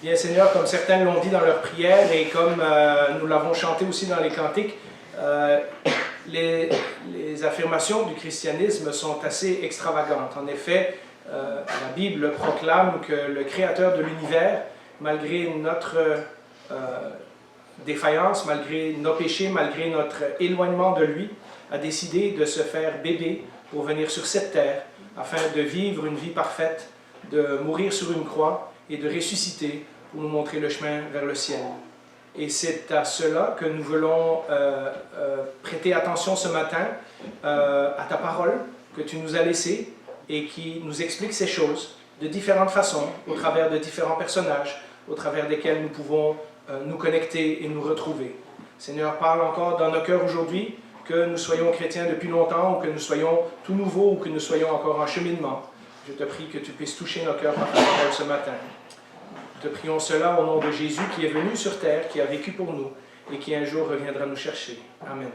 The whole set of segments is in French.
Bien Seigneur, comme certains l'ont dit dans leur prière et comme nous l'avons chanté aussi dans les cantiques, les affirmations du christianisme sont assez extravagantes. En effet, la Bible proclame que le Créateur de l'univers, malgré notre défaillance, malgré nos péchés, malgré notre éloignement de lui, a décidé de se faire bébé pour venir sur cette terre afin de vivre une vie parfaite, de mourir sur une croix et de ressusciter pour nous montrer le chemin vers le ciel. Et c'est à cela que nous voulons prêter attention ce matin, à ta parole que tu nous as laissée et qui nous explique ces choses de différentes façons, au travers de différents personnages, au travers desquels nous pouvons nous connecter et nous retrouver. Seigneur, parle encore dans nos cœurs aujourd'hui, que nous soyons chrétiens depuis longtemps, ou que nous soyons tout nouveaux, ou que nous soyons encore en cheminement. Je te prie que tu puisses toucher nos cœurs par ta parole ce matin. Nous te prions cela au nom de Jésus qui est venu sur terre, qui a vécu pour nous et qui un jour reviendra nous chercher. Amen.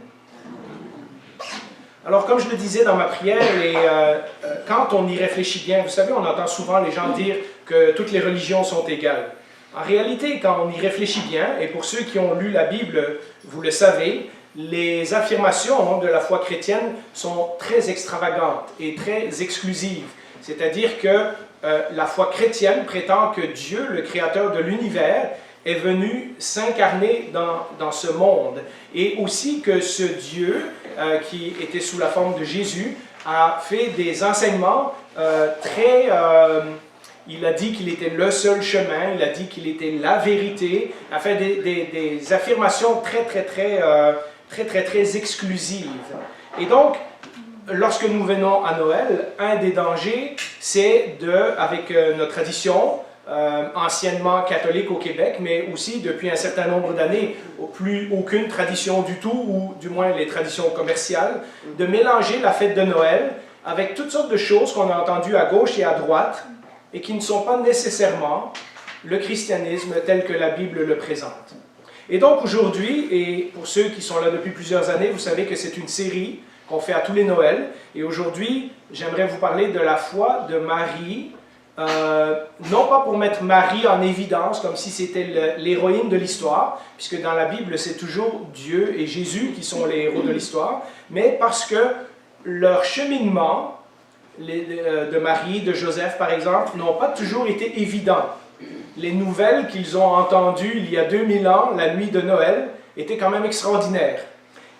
Alors, comme je le disais dans ma prière, quand on y réfléchit bien, vous savez, on entend souvent les gens dire que toutes les religions sont égales. En réalité, quand on y réfléchit bien, et pour ceux qui ont lu la Bible, vous le savez, les affirmations de la foi chrétienne sont très extravagantes et très exclusives. C'est-à-dire que la foi chrétienne prétend que Dieu, le Créateur de l'univers, est venu s'incarner dans ce monde. Et aussi que ce Dieu, qui était sous la forme de Jésus, a fait des enseignements il a dit qu'il était le seul chemin, il a dit qu'il était la vérité, a fait des affirmations très exclusives. Et donc, lorsque nous venons à Noël, un des dangers, c'est avec notre tradition, anciennement catholique au Québec, mais aussi depuis un certain nombre d'années, plus aucune tradition du tout, ou du moins les traditions commerciales, de mélanger la fête de Noël avec toutes sortes de choses qu'on a entendues à gauche et à droite, et qui ne sont pas nécessairement le christianisme tel que la Bible le présente. Et donc aujourd'hui, et pour ceux qui sont là depuis plusieurs années, vous savez que c'est une série qu'on fait à tous les Noëls, et aujourd'hui, j'aimerais vous parler de la foi de Marie, non pas pour mettre Marie en évidence, comme si c'était l'héroïne de l'histoire, puisque dans la Bible, c'est toujours Dieu et Jésus qui sont les héros de l'histoire, mais parce que leur cheminement, de Marie, de Joseph par exemple, n'ont pas toujours été évidents. Les nouvelles qu'ils ont entendues il y a 2000 ans, la nuit de Noël, étaient quand même extraordinaires.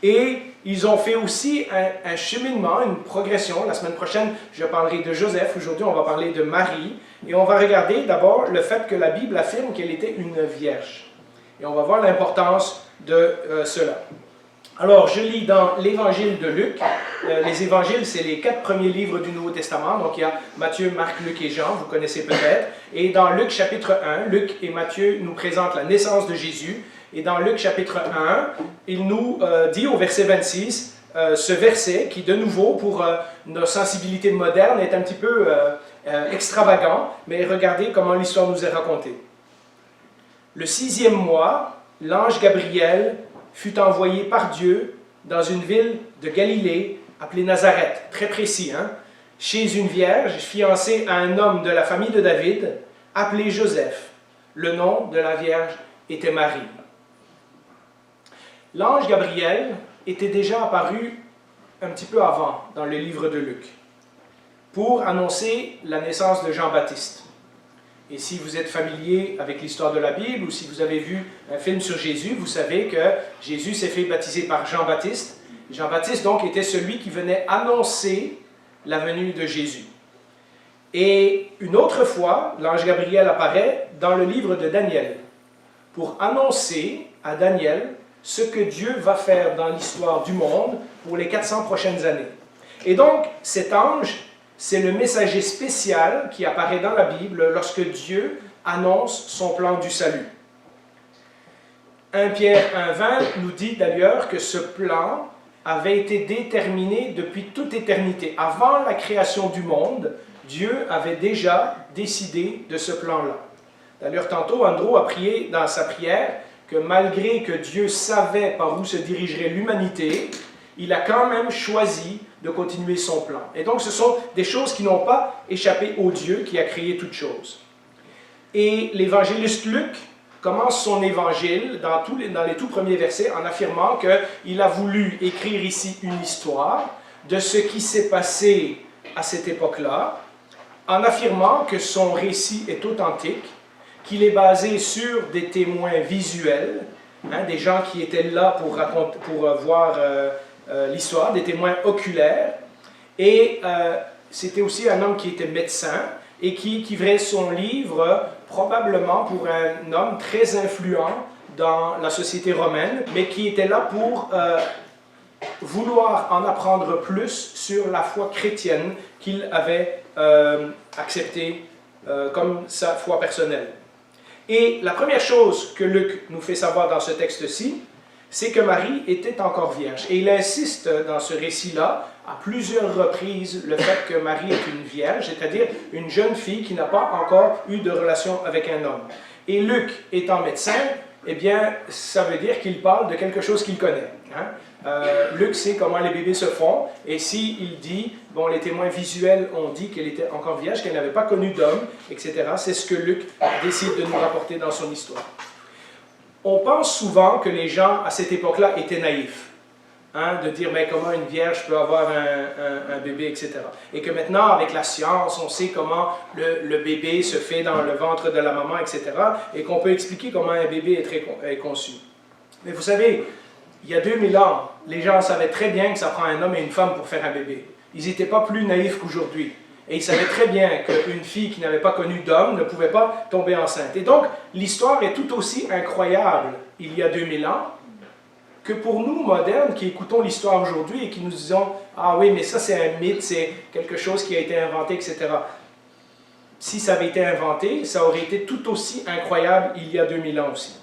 Et ils ont fait aussi un cheminement, une progression. La semaine prochaine, je parlerai de Joseph. Aujourd'hui, on va parler de Marie. Et on va regarder d'abord le fait que la Bible affirme qu'elle était une vierge. Et on va voir l'importance de cela. Alors, je lis dans l'Évangile de Luc. Les évangiles, c'est les 4 premiers livres du Nouveau Testament. Donc, il y a Matthieu, Marc, Luc et Jean, vous connaissez peut-être. Et dans Luc chapitre 1, Luc et Matthieu nous présentent la naissance de Jésus. Et dans Luc chapitre 1, il nous dit au verset 26, ce verset qui, de nouveau, pour nos sensibilités modernes, est un petit peu extravagant. Mais regardez comment l'histoire nous est racontée. Le 6e mois, l'ange Gabriel fut envoyé par Dieu dans une ville de Galilée appelée Nazareth, très précis, chez une vierge fiancée à un homme de la famille de David, appelé Joseph. Le nom de la vierge était Marie. L'ange Gabriel était déjà apparu un petit peu avant dans le livre de Luc, pour annoncer la naissance de Jean-Baptiste. Et si vous êtes familier avec l'histoire de la Bible, ou si vous avez vu un film sur Jésus, vous savez que Jésus s'est fait baptiser par Jean-Baptiste. Jean-Baptiste, donc, était celui qui venait annoncer la venue de Jésus. Et une autre fois, l'ange Gabriel apparaît dans le livre de Daniel, pour annoncer à Daniel ce que Dieu va faire dans l'histoire du monde pour les 400 prochaines années. Et donc, cet ange, c'est le messager spécial qui apparaît dans la Bible lorsque Dieu annonce son plan du salut. 1 Pierre 1,20 nous dit d'ailleurs que ce plan avait été déterminé depuis toute éternité. Avant la création du monde, Dieu avait déjà décidé de ce plan-là. D'ailleurs, tantôt, Andrew a prié dans sa prière que malgré que Dieu savait par où se dirigerait l'humanité, il a quand même choisi de continuer son plan. Et donc, ce sont des choses qui n'ont pas échappé au Dieu qui a créé toutes choses. Et l'évangéliste Luc commence son évangile dans les tout premiers versets en affirmant qu'il a voulu écrire ici une histoire de ce qui s'est passé à cette époque-là, en affirmant que son récit est authentique, qu'il est basé sur des témoins visuels, des gens qui étaient là pour voir l'histoire, des témoins oculaires, et c'était aussi un homme qui était médecin et qui écrivait son livre probablement pour un homme très influent dans la société romaine, mais qui était là pour vouloir en apprendre plus sur la foi chrétienne qu'il avait acceptée comme sa foi personnelle. Et la première chose que Luc nous fait savoir dans ce texte-ci, c'est que Marie était encore vierge. Et il insiste dans ce récit-là, à plusieurs reprises, le fait que Marie est une vierge, c'est-à-dire une jeune fille qui n'a pas encore eu de relation avec un homme. Et Luc, étant médecin, eh bien, ça veut dire qu'il parle de quelque chose qu'il connaît. Luc sait comment les bébés se font, et s'il dit, bon, les témoins visuels ont dit qu'elle était encore vierge, qu'elle n'avait pas connu d'homme, etc., c'est ce que Luc décide de nous rapporter dans son histoire. On pense souvent que les gens à cette époque-là étaient naïfs, de dire mais comment une vierge peut avoir un bébé, etc. Et que maintenant, avec la science, on sait comment le bébé se fait dans le ventre de la maman, etc. Et qu'on peut expliquer comment un bébé est conçu. Mais vous savez, il y a 2000 ans, les gens savaient très bien que ça prend un homme et une femme pour faire un bébé. Ils n'étaient pas plus naïfs qu'aujourd'hui. Et ils savaient très bien qu'une fille qui n'avait pas connu d'homme ne pouvait pas tomber enceinte. Et donc, l'histoire est tout aussi incroyable il y a 2000 ans que pour nous, modernes, qui écoutons l'histoire aujourd'hui et qui nous disons « Ah oui, mais ça c'est un mythe, c'est quelque chose qui a été inventé, etc. » Si ça avait été inventé, ça aurait été tout aussi incroyable il y a 2000 ans aussi.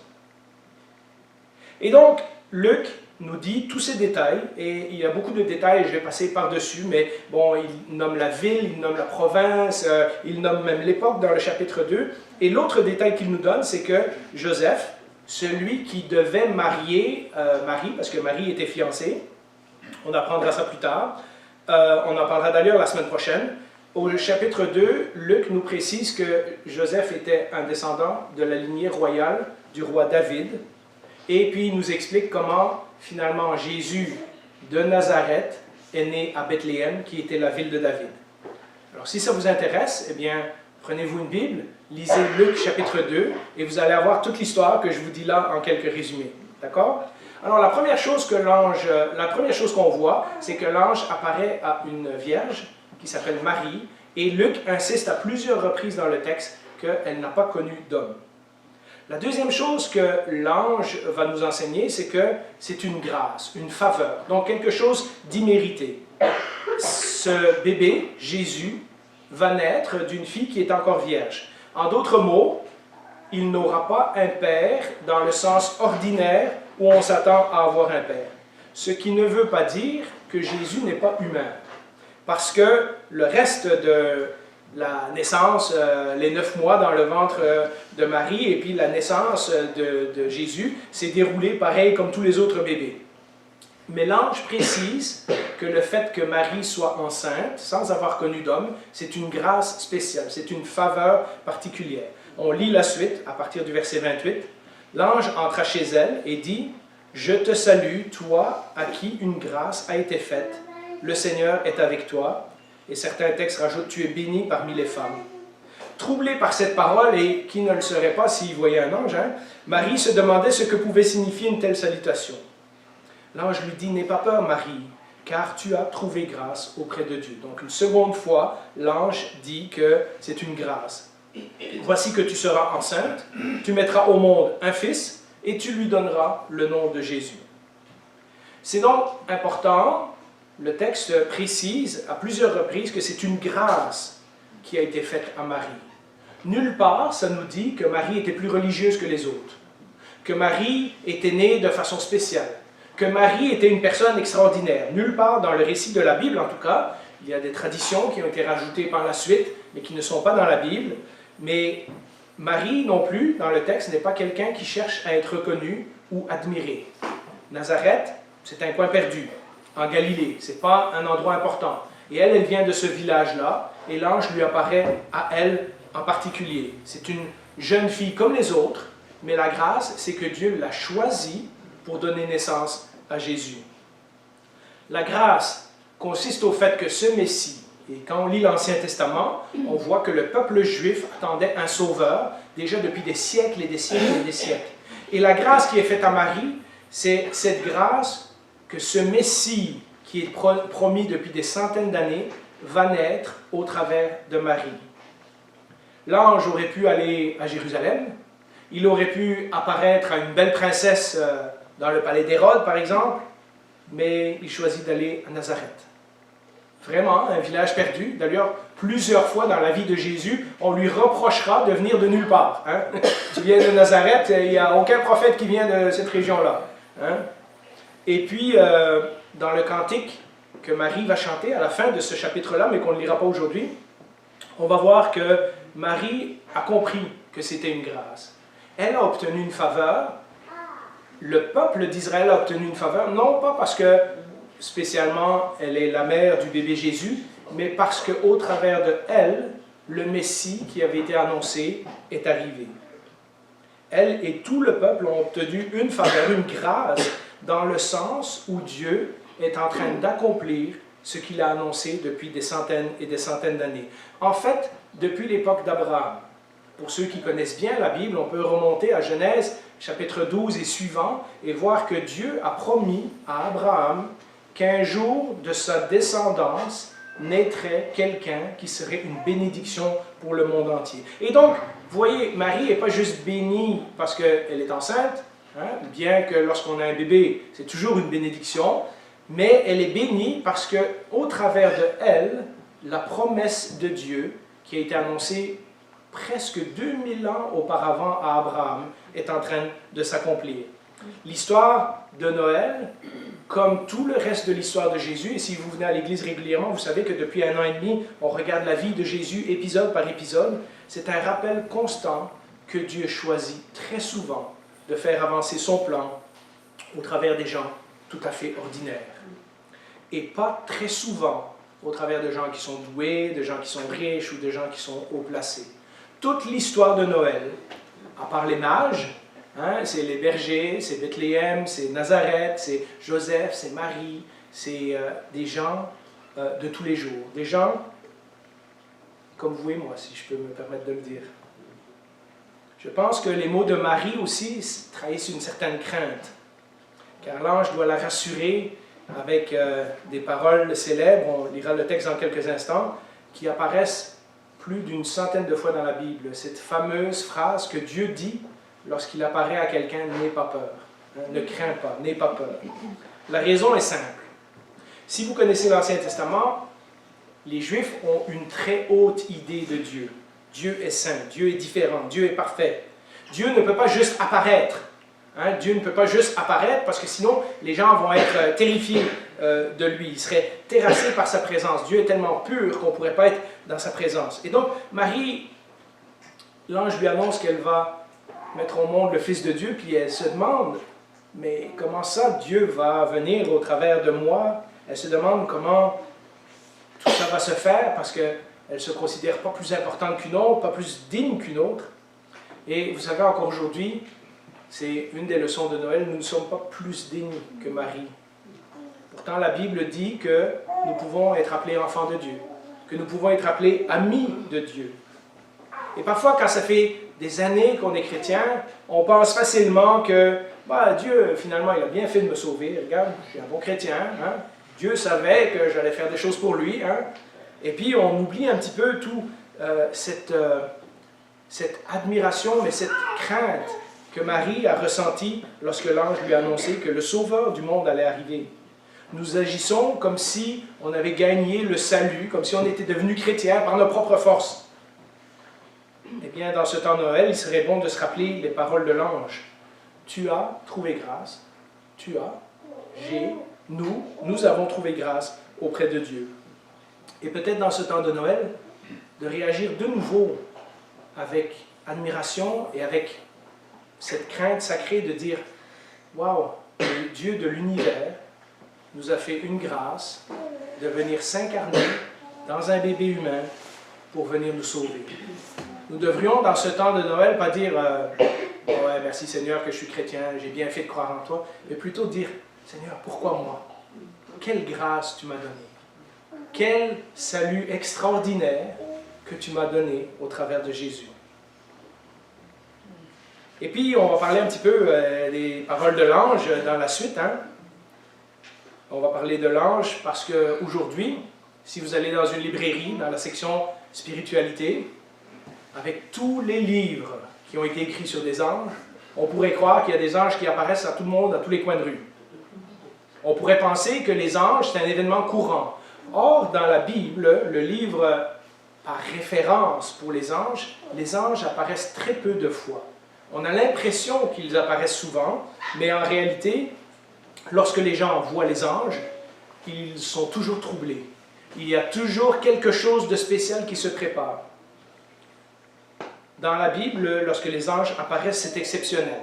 Et donc, Luc nous dit tous ces détails, et il y a beaucoup de détails, je vais passer par-dessus, mais bon, il nomme la ville, il nomme la province, il nomme même l'époque dans le chapitre 2. Et l'autre détail qu'il nous donne, c'est que Joseph, celui qui devait marier Marie, parce que Marie était fiancée, on apprendra ça plus tard, on en parlera d'ailleurs la semaine prochaine. Au chapitre 2, Luc nous précise que Joseph était un descendant de la lignée royale du roi David, et puis il nous explique comment finalement Jésus de Nazareth est né à Bethléem, qui était la ville de David. Alors si ça vous intéresse, eh bien, prenez-vous une Bible, lisez Luc chapitre 2, et vous allez avoir toute l'histoire que je vous dis là en quelques résumés. D'accord? Alors la première chose qu'on voit, c'est que l'ange apparaît à une vierge qui s'appelle Marie, et Luc insiste à plusieurs reprises dans le texte qu'elle n'a pas connu d'homme. La deuxième chose que l'ange va nous enseigner, c'est que c'est une grâce, une faveur, donc quelque chose d'immérité. Ce bébé, Jésus, va naître d'une fille qui est encore vierge. En d'autres mots, il n'aura pas un père dans le sens ordinaire où on s'attend à avoir un père. Ce qui ne veut pas dire que Jésus n'est pas humain. Parce que le reste de la naissance, les 9 mois dans le ventre de Marie, et puis la naissance de Jésus, s'est déroulé pareil comme tous les autres bébés. Mais l'ange précise que le fait que Marie soit enceinte, sans avoir connu d'homme, c'est une grâce spéciale, c'est une faveur particulière. On lit la suite, à partir du verset 28. L'ange entra chez elle et dit « Je te salue, toi à qui une grâce a été faite. Le Seigneur est avec toi. » Et certains textes rajoutent « Tu es bénie parmi les femmes. » Troublée par cette parole, et qui ne le serait pas s'il voyait un ange, Marie se demandait ce que pouvait signifier une telle salutation. L'ange lui dit « N'aie pas peur, Marie, car tu as trouvé grâce auprès de Dieu. » Donc une seconde fois, l'ange dit que c'est une grâce. « Voici que tu seras enceinte, tu mettras au monde un fils, et tu lui donneras le nom de Jésus. » C'est donc important. Le texte précise à plusieurs reprises que c'est une grâce qui a été faite à Marie. Nulle part, ça nous dit que Marie était plus religieuse que les autres, que Marie était née de façon spéciale, que Marie était une personne extraordinaire. Nulle part dans le récit de la Bible, en tout cas, il y a des traditions qui ont été rajoutées par la suite, mais qui ne sont pas dans la Bible. Mais Marie non plus, dans le texte, n'est pas quelqu'un qui cherche à être reconnu ou admiré. Nazareth, c'est un coin perdu. En Galilée, ce n'est pas un endroit important. Et elle vient de ce village-là, et l'ange lui apparaît à elle en particulier. C'est une jeune fille comme les autres, mais la grâce, c'est que Dieu l'a choisie pour donner naissance à Jésus. La grâce consiste au fait que ce Messie, et quand on lit l'Ancien Testament, on voit que le peuple juif attendait un sauveur déjà depuis des siècles et des siècles et des siècles. Et la grâce qui est faite à Marie, c'est cette grâce que ce Messie qui est promis depuis des centaines d'années va naître au travers de Marie. L'ange aurait pu aller à Jérusalem, il aurait pu apparaître à une belle princesse dans le palais d'Hérode, par exemple, mais il choisit d'aller à Nazareth. Vraiment, un village perdu. D'ailleurs, plusieurs fois dans la vie de Jésus, on lui reprochera de venir de nulle part. Hein? Tu viens de Nazareth, il n'y a aucun prophète qui vient de cette région-là. Hein? Et puis, dans le cantique que Marie va chanter à la fin de ce chapitre-là, mais qu'on ne lira pas aujourd'hui, on va voir que Marie a compris que c'était une grâce. Elle a obtenu une faveur. Le peuple d'Israël a obtenu une faveur, non pas parce que spécialement elle est la mère du bébé Jésus, mais parce qu'au travers de elle, le Messie qui avait été annoncé est arrivé. Elle et tout le peuple ont obtenu une faveur, une grâce, dans le sens où Dieu est en train d'accomplir ce qu'il a annoncé depuis des centaines et des centaines d'années. En fait, depuis l'époque d'Abraham. Pour ceux qui connaissent bien la Bible, on peut remonter à Genèse, chapitre 12 et suivant, et voir que Dieu a promis à Abraham qu'un jour de sa descendance naîtrait quelqu'un qui serait une bénédiction pour le monde entier. Et donc, vous voyez, Marie n'est pas juste bénie parce qu'elle est enceinte, hein, bien que lorsqu'on a un bébé, c'est toujours une bénédiction, mais elle est bénie parce qu'au travers de elle, la promesse de Dieu qui a été annoncée presque 2000 ans auparavant à Abraham est en train de s'accomplir. L'histoire de Noël, comme tout le reste de l'histoire de Jésus, et si vous venez à l'Église régulièrement, vous savez que depuis 1 an et demi, on regarde la vie de Jésus épisode par épisode, c'est un rappel constant que Dieu choisit très souvent de faire avancer son plan au travers des gens tout à fait ordinaires. Et pas très souvent au travers de gens qui sont doués, de gens qui sont riches ou de gens qui sont haut placés. Toute l'histoire de Noël, à part les mages, hein, c'est les bergers, c'est Bethléem, c'est Nazareth, c'est Joseph, c'est Marie, c'est des gens de tous les jours. Des gens comme vous et moi, si je peux me permettre de le dire. Je pense que les mots de Marie aussi trahissent une certaine crainte, car l'ange doit la rassurer avec des paroles célèbres, on lira le texte dans quelques instants, qui apparaissent plus d'une centaine de fois dans la Bible. Cette fameuse phrase que Dieu dit lorsqu'il apparaît à quelqu'un, « N'aie pas peur hein, »,« Ne crains pas, n'aie pas peur ». La raison est simple. Si vous connaissez l'Ancien Testament, les Juifs ont une très haute idée de Dieu. Dieu est saint, Dieu est différent, Dieu est parfait. Dieu ne peut pas juste apparaître. Hein? Dieu ne peut pas juste apparaître parce que sinon les gens vont être terrifiés de lui. Ils seraient terrassés par sa présence. Dieu est tellement pur qu'on ne pourrait pas être dans sa présence. Et donc Marie, l'ange lui annonce qu'elle va mettre au monde le Fils de Dieu, puis elle se demande, mais comment ça Dieu va venir au travers de moi? Elle se demande comment tout ça va se faire parce qu'elle ne se considère pas plus importante qu'une autre, pas plus digne qu'une autre. Et vous savez, encore aujourd'hui, c'est une des leçons de Noël, nous ne sommes pas plus dignes que Marie. Pourtant, la Bible dit que nous pouvons être appelés enfants de Dieu, que nous pouvons être appelés amis de Dieu. Et parfois, quand ça fait des années qu'on est chrétien, on pense facilement que Dieu, finalement, il a bien fait de me sauver. Regarde, je suis un bon chrétien. Hein? Dieu savait que j'allais faire des choses pour lui. Hein? Et puis, on oublie un petit peu tout cette admiration, mais cette crainte que Marie a ressentie lorsque l'ange lui a annoncé que le Sauveur du monde allait arriver. Nous agissons comme si on avait gagné le salut, comme si on était devenu chrétien par nos propres forces. Eh bien, dans ce temps de Noël, il serait bon de se rappeler les paroles de l'ange. Tu as trouvé grâce, tu as, j'ai, nous avons trouvé grâce auprès de Dieu. Et peut-être dans ce temps de Noël, de réagir de nouveau avec admiration et avec cette crainte sacrée de dire « Waouh, le Dieu de l'univers nous a fait une grâce de venir s'incarner dans un bébé humain pour venir nous sauver. » Nous devrions, dans ce temps de Noël, pas dire ouais, merci Seigneur que je suis chrétien, j'ai bien fait de croire en toi, mais plutôt dire Seigneur, pourquoi moi? Quelle grâce tu m'as donnée? Quel salut extraordinaire que tu m'as donné au travers de Jésus. Et puis, on va parler un petit peu des paroles de l'ange dans la suite. Hein? On va parler de l'ange parce qu'aujourd'hui, si vous allez dans une librairie, dans la section spiritualité, avec tous les livres qui ont été écrits sur des anges, on pourrait croire qu'il y a des anges qui apparaissent à tout le monde, à tous les coins de rue. On pourrait penser que les anges, c'est un événement courant. Or, dans la Bible, le livre par référence pour les anges apparaissent très peu de fois. On a l'impression qu'ils apparaissent souvent, mais en réalité, lorsque les gens voient les anges, ils sont toujours troublés. Il y a toujours quelque chose de spécial qui se prépare. Dans la Bible, lorsque les anges apparaissent, c'est exceptionnel.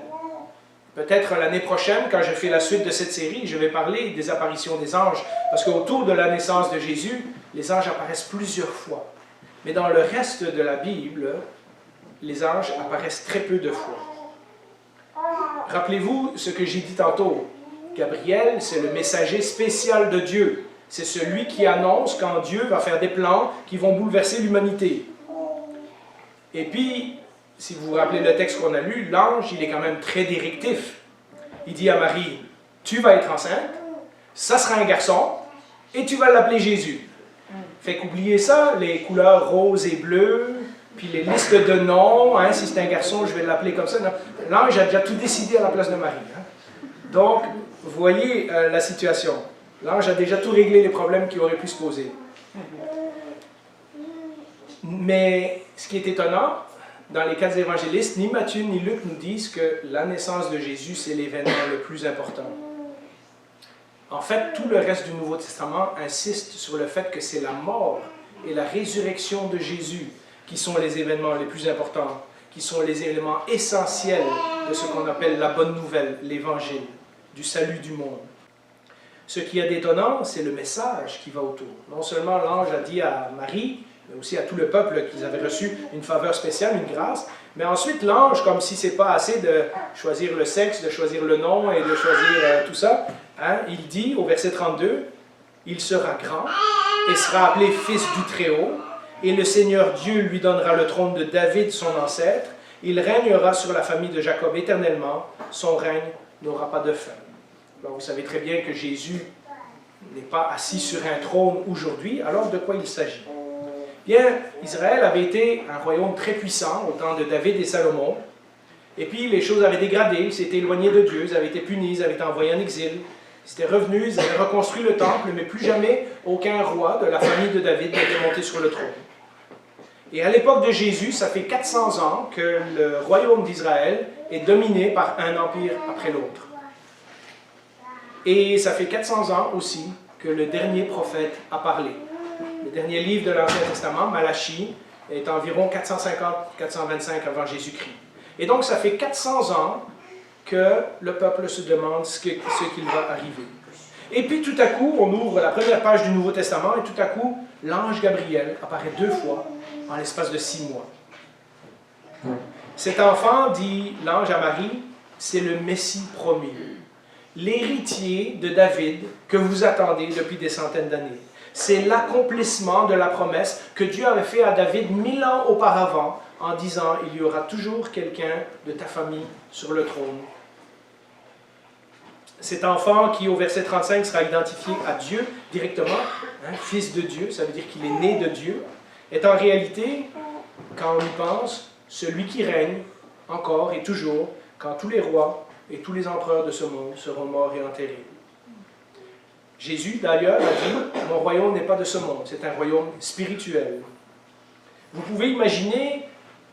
Peut-être l'année prochaine, quand je fais la suite de cette série, je vais parler des apparitions des anges, parce qu'autour de la naissance de Jésus, les anges apparaissent plusieurs fois. Mais dans le reste de la Bible, les anges apparaissent très peu de fois. Rappelez-vous ce que j'ai dit tantôt. Gabriel, c'est le messager spécial de Dieu. C'est celui qui annonce quand Dieu va faire des plans qui vont bouleverser l'humanité. Et puis, si vous vous rappelez le texte qu'on a lu, l'ange, il est quand même très directif. Il dit à Marie, tu vas être enceinte, ça sera un garçon, et tu vas l'appeler Jésus. Fait qu'oubliez ça, les couleurs roses et bleues, puis les listes de noms, hein, si c'est un garçon, je vais l'appeler comme ça. L'ange a déjà tout décidé à la place de Marie. Hein. Donc, vous voyez la situation. L'ange a déjà tout réglé les problèmes qui auraient pu se poser. Mais ce qui est étonnant, dans les 4 évangélistes, ni Matthieu ni Luc nous disent que la naissance de Jésus, c'est l'événement le plus important. En fait, tout le reste du Nouveau Testament insiste sur le fait que c'est la mort et la résurrection de Jésus qui sont les événements les plus importants, qui sont les éléments essentiels de ce qu'on appelle la bonne nouvelle, l'évangile, du salut du monde. Ce qui est d'étonnant, c'est le message qui va autour. Non seulement l'ange a dit à Marie, mais aussi à tout le peuple qu'ils avaient reçu une faveur spéciale, une grâce, mais ensuite l'ange, comme si ce n'est pas assez de choisir le sexe, de choisir le nom et de choisir tout ça, hein, il dit au verset 32, « Il sera grand et sera appelé Fils du Très-Haut, et le Seigneur Dieu lui donnera le trône de David, son ancêtre. Il régnera sur la famille de Jacob éternellement. Son règne n'aura pas de fin. » Alors, vous savez très bien que Jésus n'est pas assis sur un trône aujourd'hui. Alors, de quoi il s'agit? Bien, Israël avait été un royaume très puissant au temps de David et Salomon. Et puis, les choses avaient dégradé. Ils s'étaient éloignés de Dieu. Ils avaient été punis. Ils avaient été envoyés en exil. Ils étaient revenus. Ils avaient reconstruit le temple. Mais plus jamais aucun roi de la famille de David n'était monté sur le trône. Et à l'époque de Jésus, ça fait 400 ans que le royaume d'Israël est dominé par un empire après l'autre. Et ça fait 400 ans aussi que le dernier prophète a parlé. Le dernier livre de l'Ancien Testament, Malachie, est environ 450-425 avant Jésus-Christ. Et donc ça fait 400 ans que le peuple se demande ce qu'il va arriver. Et puis tout à coup, on ouvre la première page du Nouveau Testament et tout à coup, l'ange Gabriel apparaît 2 fois en l'espace de 6 mois. Cet enfant, dit l'ange à Marie, c'est le Messie promis, l'héritier de David que vous attendez depuis des centaines d'années. C'est l'accomplissement de la promesse que Dieu avait fait à David 1000 ans auparavant en disant « Il y aura toujours quelqu'un de ta famille sur le trône. » Cet enfant qui, au verset 35, sera identifié à Dieu directement, hein, fils de Dieu, ça veut dire qu'il est né de Dieu, est en réalité, quand on y pense, celui qui règne encore et toujours quand tous les rois et tous les empereurs de ce monde seront morts et enterrés. Jésus, d'ailleurs, a dit « Mon royaume n'est pas de ce monde, c'est un royaume spirituel. » Vous pouvez imaginer,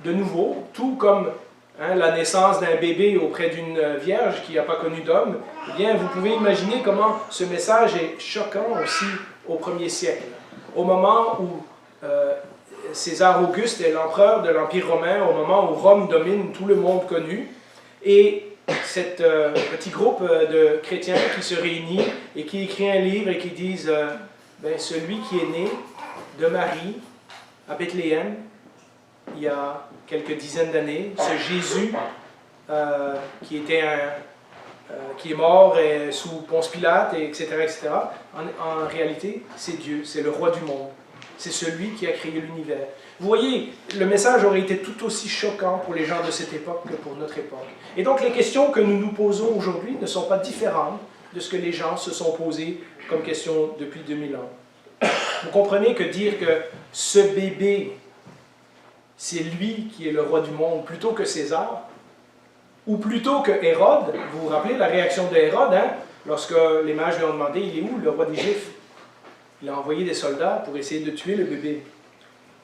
de nouveau, tout comme hein, la naissance d'un bébé auprès d'une vierge qui n'a pas connu d'homme, eh bien, vous pouvez imaginer comment ce message est choquant aussi au 1er siècle. Au moment où César Auguste est l'empereur de l'Empire romain, au moment où Rome domine tout le monde connu, et cet petit groupe de chrétiens qui se réunit et qui écrit un livre et qui disent celui qui est né de Marie à Bethléem il y a quelques dizaines d'années, ce Jésus qui est mort sous Ponce Pilate, etc., etc., en réalité, c'est Dieu, c'est le roi du monde. C'est celui qui a créé l'univers. Vous voyez, le message aurait été tout aussi choquant pour les gens de cette époque que pour notre époque. Et donc, les questions que nous nous posons aujourd'hui ne sont pas différentes de ce que les gens se sont posées comme questions depuis 2000 ans. Vous comprenez que dire que ce bébé, c'est lui qui est le roi du monde, plutôt que César, ou plutôt que Hérode, vous vous rappelez la réaction de Hérode, hein, lorsque les mages lui ont demandé, il est où le roi des Juifs? Il a envoyé des soldats pour essayer de tuer le bébé.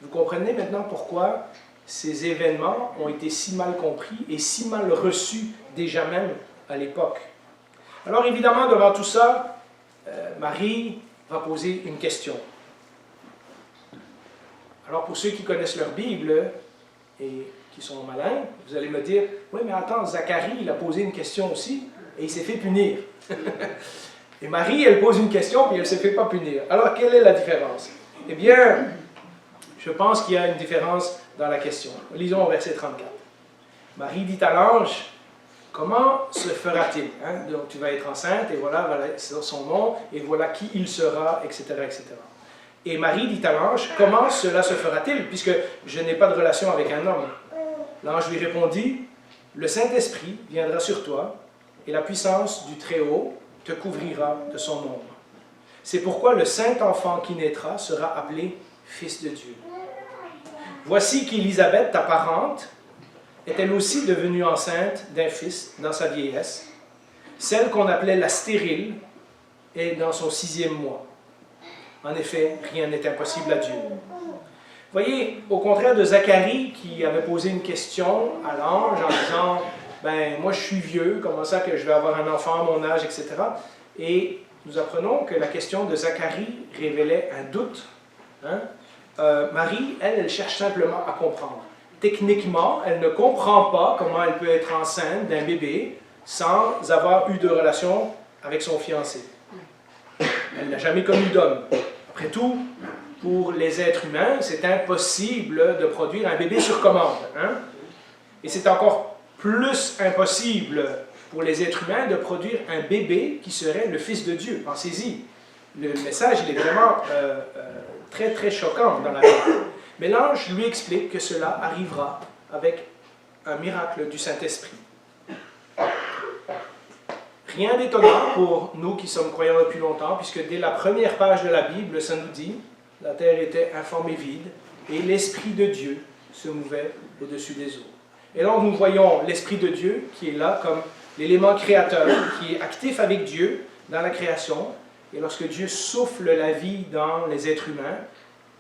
Vous comprenez maintenant pourquoi ces événements ont été si mal compris et si mal reçus déjà même à l'époque. Alors évidemment, devant tout ça, Marie va poser une question. Alors pour ceux qui connaissent leur Bible et qui sont malins, vous allez me dire, oui mais attends, Zacharie, il a posé une question aussi et il s'est fait punir. Et Marie, elle pose une question, puis elle ne se fait pas punir. Alors, quelle est la différence? Eh bien, je pense qu'il y a une différence dans la question. Lisons au verset 34. Marie dit à l'ange, comment se fera-t-il? Hein? Donc, tu vas être enceinte, et voilà son nom, et voilà qui il sera, etc., etc. Et Marie dit à l'ange, comment cela se fera-t-il, puisque je n'ai pas de relation avec un homme? L'ange lui répondit, le Saint-Esprit viendra sur toi, et la puissance du Très-Haut te couvrira de son ombre. C'est pourquoi le saint enfant qui naîtra sera appelé Fils de Dieu. Voici qu'Élisabeth, ta parente, est elle aussi devenue enceinte d'un fils dans sa vieillesse. Celle qu'on appelait la stérile est dans son 6e mois. En effet, rien n'est impossible à Dieu. Voyez, au contraire de Zacharie qui avait posé une question à l'ange en disant ben, moi je suis vieux, comment ça que je vais avoir un enfant à mon âge, etc. Et nous apprenons que la question de Zacharie révélait un doute. Hein? Marie, elle cherche simplement à comprendre. Techniquement, elle ne comprend pas comment elle peut être enceinte d'un bébé sans avoir eu de relation avec son fiancé. Elle n'a jamais connu d'homme. Après tout, pour les êtres humains, c'est impossible de produire un bébé sur commande. Hein? Et c'est encore plus impossible pour les êtres humains de produire un bébé qui serait le Fils de Dieu. Pensez-y. Le message, il est vraiment très, très choquant dans la Bible. Mais l'ange lui explique que cela arrivera avec un miracle du Saint-Esprit. Rien d'étonnant pour nous qui sommes croyants depuis longtemps, puisque dès la première page de la Bible, ça nous dit « La terre était informe et vide, et l'Esprit de Dieu se mouvait au-dessus des eaux. » Et donc nous voyons l'Esprit de Dieu qui est là comme l'élément créateur, qui est actif avec Dieu dans la création. Et lorsque Dieu souffle la vie dans les êtres humains,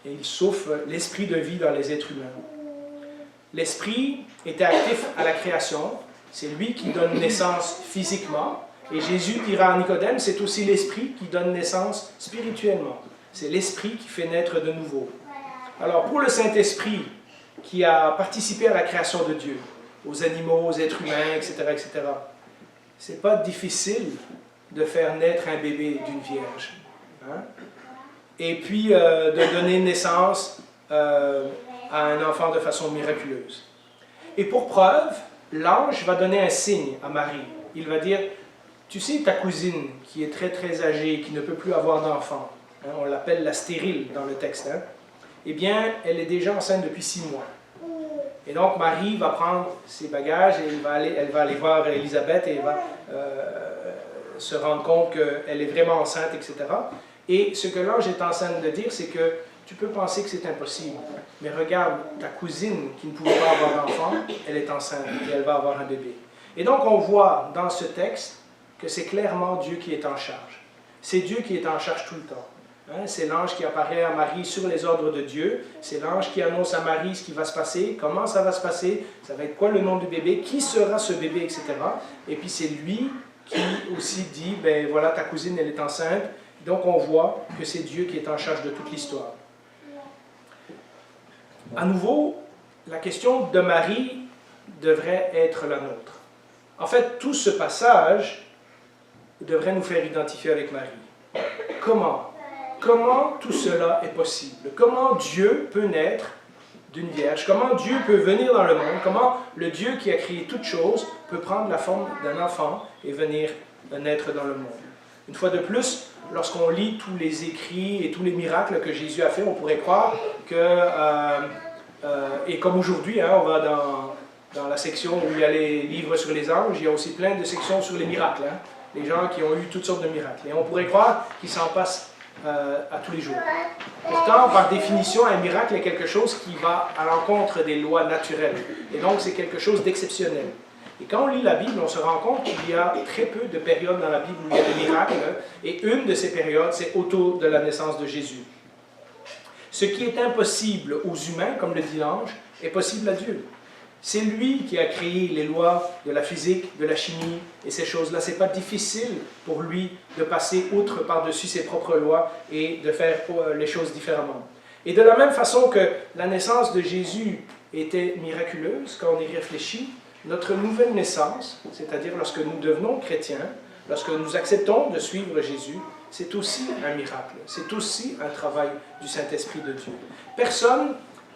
et il souffle l'esprit de vie dans les êtres humains. L'Esprit était actif à la création, c'est lui qui donne naissance physiquement. Et Jésus dira à Nicodème, c'est aussi l'Esprit qui donne naissance spirituellement. C'est l'Esprit qui fait naître de nouveau. Alors pour le Saint-Esprit, qui a participé à la création de Dieu, aux animaux, aux êtres humains, etc., etc., c'est pas difficile de faire naître un bébé d'une vierge. Hein? Et puis de donner naissance à un enfant de façon miraculeuse. Et pour preuve, l'ange va donner un signe à Marie. Il va dire, tu sais, ta cousine qui est très très âgée, qui ne peut plus avoir d'enfant, hein, on l'appelle la stérile dans le texte, hein, eh bien, elle est déjà enceinte depuis 6 mois. Et donc, Marie va prendre ses bagages et elle va aller voir Élisabeth et elle va se rendre compte qu'elle est vraiment enceinte, etc. Et ce que l'ange est en train de dire, c'est que tu peux penser que c'est impossible, mais regarde, ta cousine qui ne pouvait pas avoir d'enfant, elle est enceinte et elle va avoir un bébé. Et donc, on voit dans ce texte que c'est clairement Dieu qui est en charge. C'est Dieu qui est en charge tout le temps. Hein, c'est l'ange qui apparaît à Marie sur les ordres de Dieu. C'est l'ange qui annonce à Marie ce qui va se passer, comment ça va se passer, ça va être quoi le nom du bébé, qui sera ce bébé, etc. Et puis c'est lui qui aussi dit, ben voilà, ta cousine, elle est enceinte. Donc on voit que c'est Dieu qui est en charge de toute l'histoire. À nouveau, la question de Marie devrait être la nôtre. En fait, tout ce passage devrait nous faire identifier avec Marie. Comment tout cela est possible? Comment Dieu peut naître d'une vierge, comment Dieu peut venir dans le monde, comment le Dieu qui a créé toutes choses peut prendre la forme d'un enfant et venir naître dans le monde. Une fois de plus, lorsqu'on lit tous les écrits et tous les miracles que Jésus a fait, on pourrait croire que, et comme aujourd'hui, hein, on va dans la section où il y a les livres sur les anges, il y a aussi plein de sections sur les miracles, hein, les gens qui ont eu toutes sortes de miracles. Et on pourrait croire qu'il s'en passe à tous les jours. Pourtant, par définition, un miracle est quelque chose qui va à l'encontre des lois naturelles. Et donc, c'est quelque chose d'exceptionnel. Et quand on lit la Bible, on se rend compte qu'il y a très peu de périodes dans la Bible où il y a des miracles. Et une de ces périodes, c'est autour de la naissance de Jésus. Ce qui est impossible aux humains, comme le dit l'ange, est possible à Dieu. C'est lui qui a créé les lois de la physique, de la chimie et ces choses-là. Ce n'est pas difficile pour lui de passer outre par-dessus ses propres lois et de faire les choses différemment. Et de la même façon que la naissance de Jésus était miraculeuse, quand on y réfléchit, notre nouvelle naissance, c'est-à-dire lorsque nous devenons chrétiens, lorsque nous acceptons de suivre Jésus, c'est aussi un miracle. C'est aussi un travail du Saint-Esprit de Dieu. Personne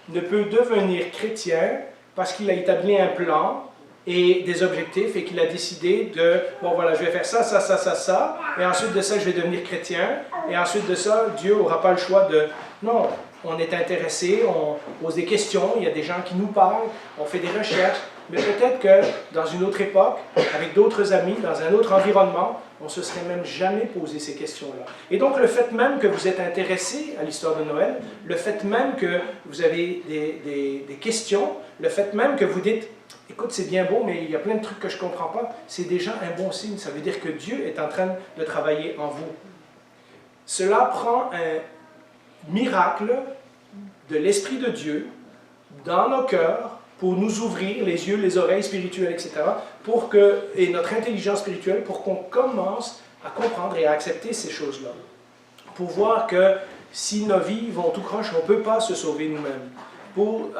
ne peut devenir chrétien parce qu'il a établi un plan et des objectifs et qu'il a décidé de, bon voilà, je vais faire ça, ça, ça, ça, ça, et ensuite de ça, je vais devenir chrétien, et ensuite de ça, Dieu n'aura pas le choix de... Non, on est intéressé, on pose des questions, il y a des gens qui nous parlent, on fait des recherches, mais peut-être que dans une autre époque, avec d'autres amis, dans un autre environnement, on ne se serait même jamais posé ces questions-là. Et donc, le fait même que vous êtes intéressé à l'histoire de Noël, le fait même que vous avez des questions, le fait même que vous dites, écoute, c'est bien beau, mais il y a plein de trucs que je ne comprends pas, c'est déjà un bon signe. Ça veut dire que Dieu est en train de travailler en vous. Cela prend un miracle de l'Esprit de Dieu dans nos cœurs pour nous ouvrir les yeux, les oreilles spirituelles, etc., et notre intelligence spirituelle, pour qu'on commence à comprendre et à accepter ces choses-là. Pour voir que si nos vies vont tout croche, on ne peut pas se sauver nous-mêmes. Pour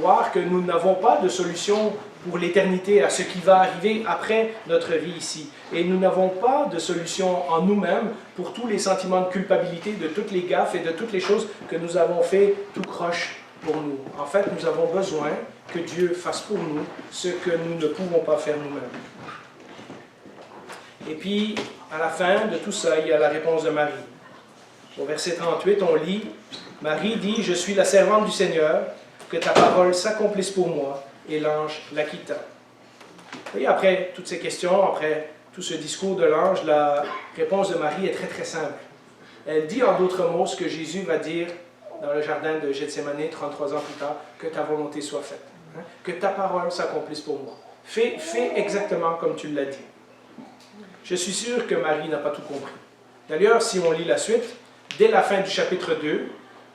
voir que nous n'avons pas de solution pour l'éternité, à ce qui va arriver après notre vie ici. Et nous n'avons pas de solution en nous-mêmes pour tous les sentiments de culpabilité, de toutes les gaffes et de toutes les choses que nous avons fait tout croche pour nous. En fait, nous avons besoin que Dieu fasse pour nous ce que nous ne pouvons pas faire nous-mêmes. Et puis, à la fin de tout ça, il y a la réponse de Marie. Au verset 38, on lit, Marie dit, « Je suis la servante du Seigneur, que ta parole s'accomplisse pour moi. » Et l'ange la quitta. Et après toutes ces questions, après tout ce discours de l'ange, la réponse de Marie est très très simple. Elle dit en d'autres mots ce que Jésus va dire dans le jardin de Gethsémani 33 ans plus tard, que ta volonté soit faite. Que ta parole s'accomplisse pour moi. Fais exactement comme tu l'as dit. Je suis sûr que Marie n'a pas tout compris. D'ailleurs, si on lit la suite, dès la fin du chapitre 2,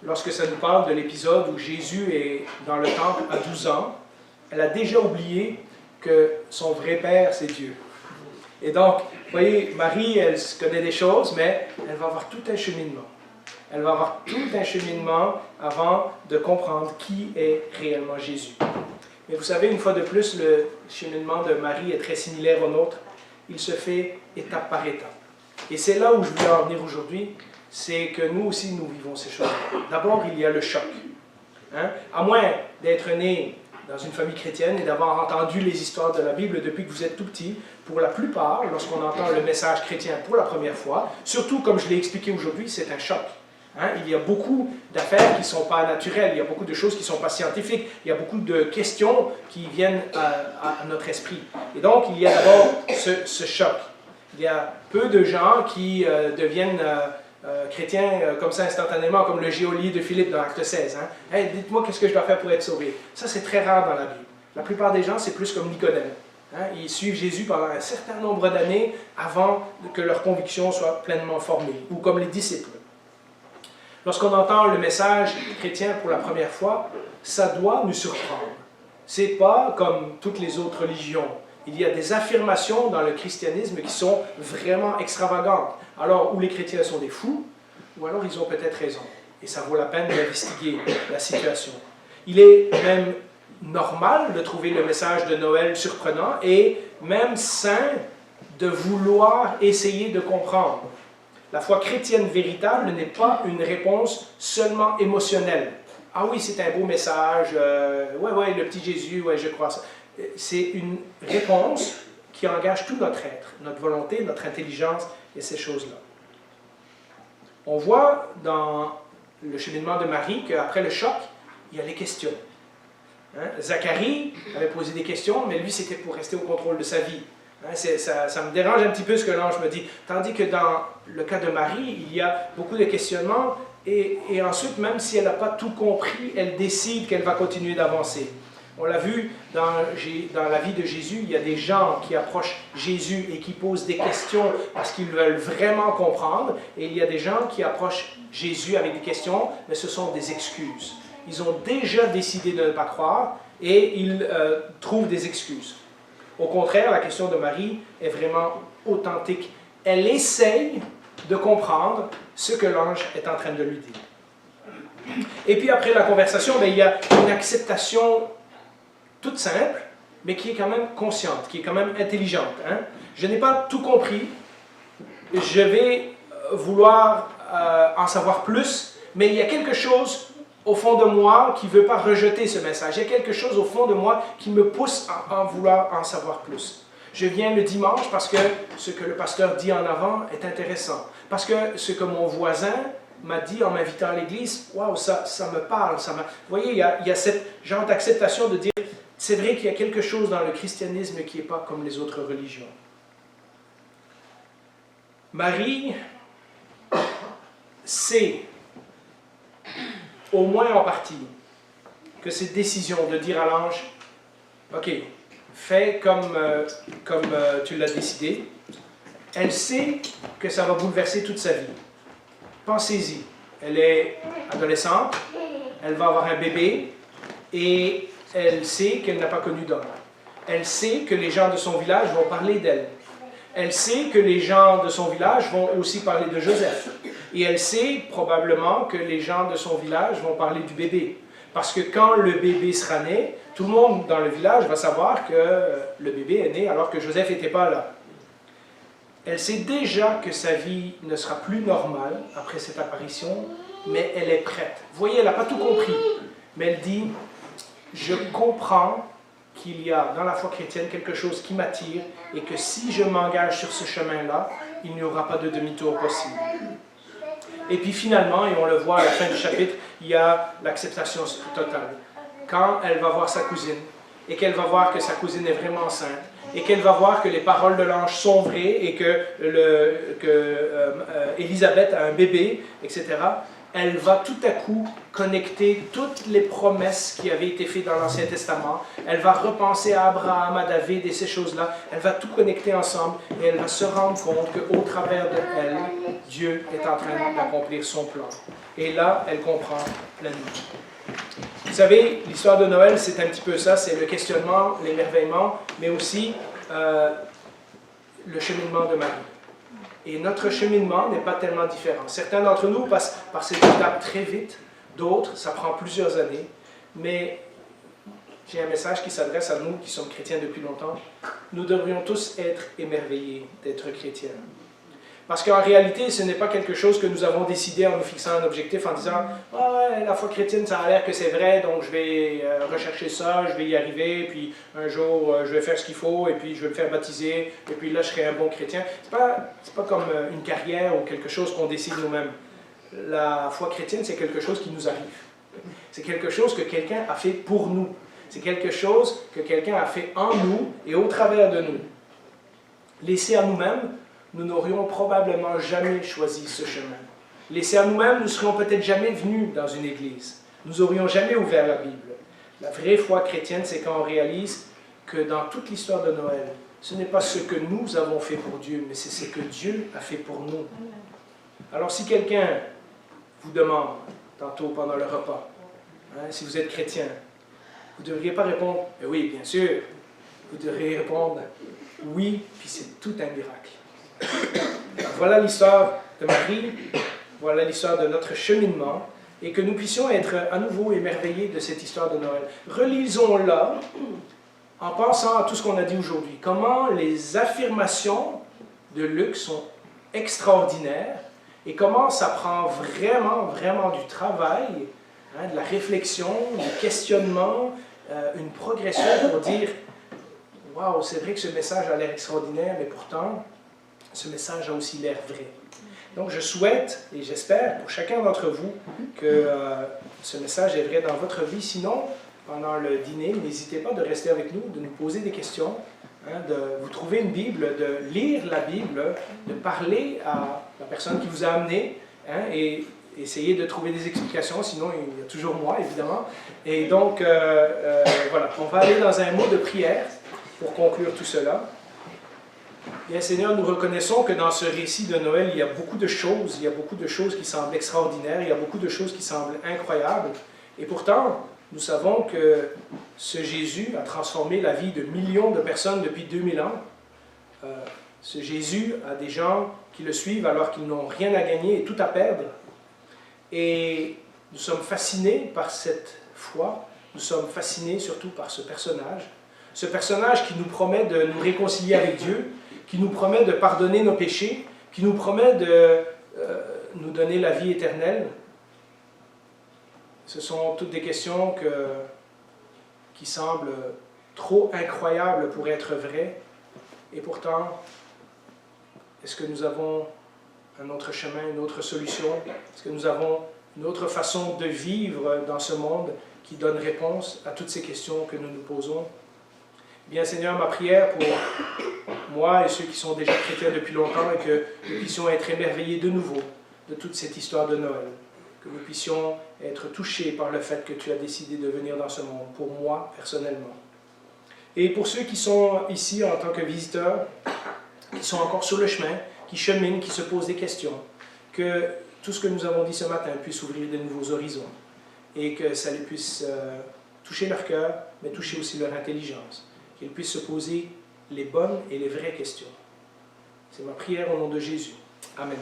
lorsque ça nous parle de l'épisode où Jésus est dans le temple à 12 ans, elle a déjà oublié que son vrai père, c'est Dieu. Et donc, vous voyez, Marie, elle connaît des choses, mais elle va avoir tout un cheminement. Elle va avoir tout un cheminement avant de comprendre qui est réellement Jésus. Mais vous savez, une fois de plus, le cheminement de Marie est très similaire au nôtre. Il se fait étape par étape. Et c'est là où je voulais en venir aujourd'hui, c'est que nous aussi, nous vivons ces choses. D'abord, il y a le choc. À moins d'être né dans une famille chrétienne et d'avoir entendu les histoires de la Bible depuis que vous êtes tout petit, pour la plupart, lorsqu'on entend le message chrétien pour la première fois, surtout comme je l'ai expliqué aujourd'hui, c'est un choc. Il y a beaucoup d'affaires qui ne sont pas naturelles, il y a beaucoup de choses qui ne sont pas scientifiques, il y a beaucoup de questions qui viennent à notre esprit. Et donc, il y a d'abord ce choc. Il y a peu de gens qui deviennent chrétiens comme ça instantanément, comme le geôlier de Philippe dans Acte 16. Hey, dites-moi qu'est-ce que je dois faire pour être sauvé. Ça, c'est très rare dans la Bible. La plupart des gens, c'est plus comme Nicodème. Ils suivent Jésus pendant un certain nombre d'années avant que leur conviction soit pleinement formée, ou comme les disciples. Lorsqu'on entend le message chrétien pour la première fois, ça doit nous surprendre. Ce n'est pas comme toutes les autres religions. Il y a des affirmations dans le christianisme qui sont vraiment extravagantes. Alors, ou les chrétiens sont des fous, ou alors ils ont peut-être raison. Et ça vaut la peine d'investiguer la situation. Il est même normal de trouver le message de Noël surprenant et même sain de vouloir essayer de comprendre. La foi chrétienne véritable n'est pas une réponse seulement émotionnelle. « ah oui, c'est un beau message, ouais, le petit Jésus, ouais, je crois ça. C'est une réponse qui engage tout notre être, notre volonté, notre intelligence et ces choses-là. On voit dans le cheminement de Marie qu'après le choc, il y a les questions. Hein? Zacharie avait posé des questions, mais lui, c'était pour rester au contrôle de sa vie. Hein? Ça me dérange un petit peu ce que l'ange me dit. Tandis que dans le cas de Marie, il y a beaucoup de questionnements, et ensuite, même si elle n'a pas tout compris, elle décide qu'elle va continuer d'avancer. On l'a vu dans la vie de Jésus, il y a des gens qui approchent Jésus et qui posent des questions parce qu'ils veulent vraiment comprendre, et il y a des gens qui approchent Jésus avec des questions, mais ce sont des excuses. Ils ont déjà décidé de ne pas croire et ils trouvent des excuses. Au contraire, la question de Marie est vraiment authentique. Elle essaye de comprendre ce que l'ange est en train de lui dire. Et puis après la conversation, il y a une acceptation toute simple, mais qui est quand même consciente, qui est quand même intelligente. Hein? Je n'ai pas tout compris, je vais vouloir en savoir plus, mais il y a quelque chose au fond de moi qui ne veut pas rejeter ce message. Il y a quelque chose au fond de moi qui me pousse à vouloir en savoir plus. Je viens le dimanche parce que ce que le pasteur dit en avant est intéressant. Parce que ce que mon voisin m'a dit en m'invitant à l'église, waouh, ça me parle. Vous voyez, il y a cette genre d'acceptation de dire, c'est vrai qu'il y a quelque chose dans le christianisme qui n'est pas comme les autres religions. Marie sait, au moins en partie, que cette décision de dire à l'ange, ok, fais comme tu l'as décidé, elle sait que ça va bouleverser toute sa vie. Pensez-y, elle est adolescente, elle va avoir un bébé et elle sait qu'elle n'a pas connu d'homme. Elle sait que les gens de son village vont parler d'elle. Elle sait que les gens de son village vont aussi parler de Joseph. Et elle sait probablement que les gens de son village vont parler du bébé. Parce que quand le bébé sera né, tout le monde dans le village va savoir que le bébé est né alors que Joseph n'était pas là. Elle sait déjà que sa vie ne sera plus normale après cette apparition, mais elle est prête. Vous voyez, elle n'a pas tout compris, mais elle dit, je comprends qu'il y a dans la foi chrétienne quelque chose qui m'attire et que si je m'engage sur ce chemin-là, il n'y aura pas de demi-tour possible. Et puis finalement, et on le voit à la fin du chapitre, il y a l'acceptation totale. Quand elle va voir sa cousine, et qu'elle va voir que sa cousine est vraiment enceinte, et qu'elle va voir que les paroles de l'ange sont vraies, et que Élisabeth a un bébé, etc., elle va tout à coup connecter toutes les promesses qui avaient été faites dans l'Ancien Testament. Elle va repenser à Abraham, à David et ces choses-là. Elle va tout connecter ensemble et elle va se rendre compte qu'au travers de elle, Dieu est en train d'accomplir son plan. Et là, elle comprend pleinement. Vous savez, l'histoire de Noël, c'est un petit peu ça, c'est le questionnement, l'émerveillement, mais aussi le cheminement de Marie. Et notre cheminement n'est pas tellement différent. Certains d'entre nous passent par cette étape très vite, d'autres, ça prend plusieurs années, mais j'ai un message qui s'adresse à nous qui sommes chrétiens depuis longtemps. Nous devrions tous être émerveillés d'être chrétiens. Parce qu'en réalité, ce n'est pas quelque chose que nous avons décidé en nous fixant un objectif, en disant « Ah ouais, la foi chrétienne, ça a l'air que c'est vrai, donc je vais rechercher ça, je vais y arriver, puis un jour, je vais faire ce qu'il faut, et puis je vais me faire baptiser, et puis là, je serai un bon chrétien. » C'est pas comme une carrière ou quelque chose qu'on décide nous-mêmes. La foi chrétienne, c'est quelque chose qui nous arrive. C'est quelque chose que quelqu'un a fait pour nous. C'est quelque chose que quelqu'un a fait en nous et au travers de nous. Laissé à nous-mêmes, nous n'aurions probablement jamais choisi ce chemin. Laissés à nous-mêmes, nous ne serions peut-être jamais venus dans une église. Nous n'aurions jamais ouvert la Bible. La vraie foi chrétienne, c'est quand on réalise que dans toute l'histoire de Noël, ce n'est pas ce que nous avons fait pour Dieu, mais c'est ce que Dieu a fait pour nous. Alors si quelqu'un vous demande, tantôt pendant le repas, si vous êtes chrétien, vous ne devriez pas répondre « Oui, bien sûr ». Vous devriez répondre « Oui », puis c'est tout un miracle. Voilà l'histoire de Marie, voilà l'histoire de notre cheminement, et que nous puissions être à nouveau émerveillés de cette histoire de Noël. Relisons-la en pensant à tout ce qu'on a dit aujourd'hui. Comment les affirmations de Luc sont extraordinaires, et comment ça prend vraiment, vraiment du travail de la réflexion, du questionnement, une progression pour dire « Wow, c'est vrai que ce message a l'air extraordinaire, mais pourtant, ce message a aussi l'air vrai. » Donc je souhaite et j'espère pour chacun d'entre vous que ce message est vrai dans votre vie. Sinon, pendant le dîner, n'hésitez pas de rester avec nous, de nous poser des questions, de vous trouver une Bible, de lire la Bible, de parler à la personne qui vous a amené et essayer de trouver des explications. Sinon, il y a toujours moi, évidemment. Et donc, voilà, on va aller dans un mot de prière pour conclure tout cela. Bien, Seigneur, nous reconnaissons que dans ce récit de Noël, il y a beaucoup de choses qui semblent extraordinaires, il y a beaucoup de choses qui semblent incroyables. Et pourtant, nous savons que ce Jésus a transformé la vie de millions de personnes depuis 2000 ans. Ce Jésus a des gens qui le suivent alors qu'ils n'ont rien à gagner et tout à perdre. Et nous sommes fascinés par cette foi, nous sommes fascinés surtout par ce personnage qui nous promet de nous réconcilier avec Dieu, qui nous promet de pardonner nos péchés, qui nous promet de nous donner la vie éternelle. Ce sont toutes des questions qui semblent trop incroyables pour être vraies. Et pourtant, est-ce que nous avons un autre chemin, une autre solution? Est-ce que nous avons une autre façon de vivre dans ce monde qui donne réponse à toutes ces questions que nous nous posons? Bien, Seigneur, ma prière pour moi et ceux qui sont déjà chrétiens depuis longtemps est que nous puissions être émerveillés de nouveau de toute cette histoire de Noël. Que nous puissions être touchés par le fait que tu as décidé de venir dans ce monde, pour moi personnellement. Et pour ceux qui sont ici en tant que visiteurs, qui sont encore sur le chemin, qui cheminent, qui se posent des questions, que tout ce que nous avons dit ce matin puisse ouvrir de nouveaux horizons et que ça les puisse toucher leur cœur, mais toucher aussi leur intelligence, qu'ils puissent se poser les bonnes et les vraies questions. C'est ma prière au nom de Jésus. Amen.